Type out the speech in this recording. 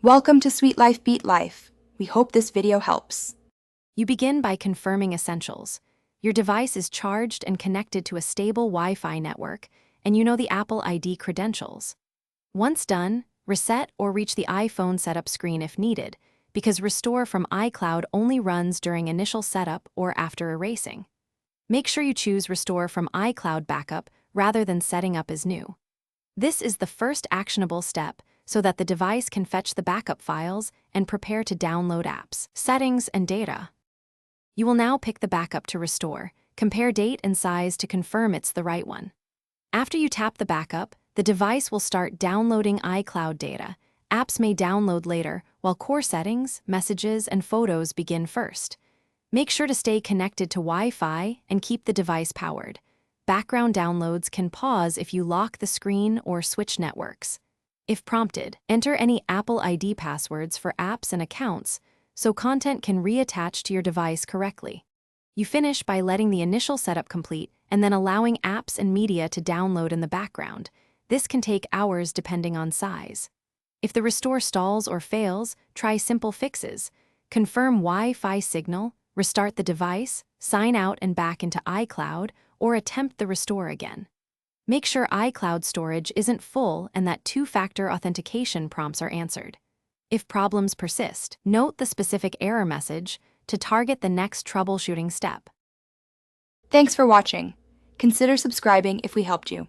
Welcome to Sweet Life Beat Life. We hope this video helps. You begin by confirming essentials. Your device is charged and connected to a stable Wi-Fi network, and you know the Apple ID credentials. Once done, reset or reach the iPhone setup screen if needed, because Restore from iCloud only runs during initial setup or after erasing. Make sure you choose Restore from iCloud Backup rather than setting up as new. This is the first actionable step so that the device can fetch the backup files and prepare to download apps, settings, and data. You will now pick the backup to restore, compare date and size to confirm it's the right one. After you tap the backup, the device will start downloading iCloud data. Apps may download later, while core settings, messages, and photos begin first. Make sure to stay connected to Wi-Fi and keep the device powered. Background downloads can pause if you lock the screen or switch networks. If prompted, enter any Apple ID passwords for apps and accounts so content can reattach to your device correctly. You finish by letting the initial setup complete and then allowing apps and media to download in the background. This can take hours depending on size. If the restore stalls or fails, try simple fixes. Confirm Wi-Fi signal, restart the device, sign out and back into iCloud, or attempt the restore again. Make sure iCloud storage isn't full and that two-factor authentication prompts are answered. If problems persist, note the specific error message to target the next troubleshooting step. Thanks for watching. Consider subscribing if we helped you.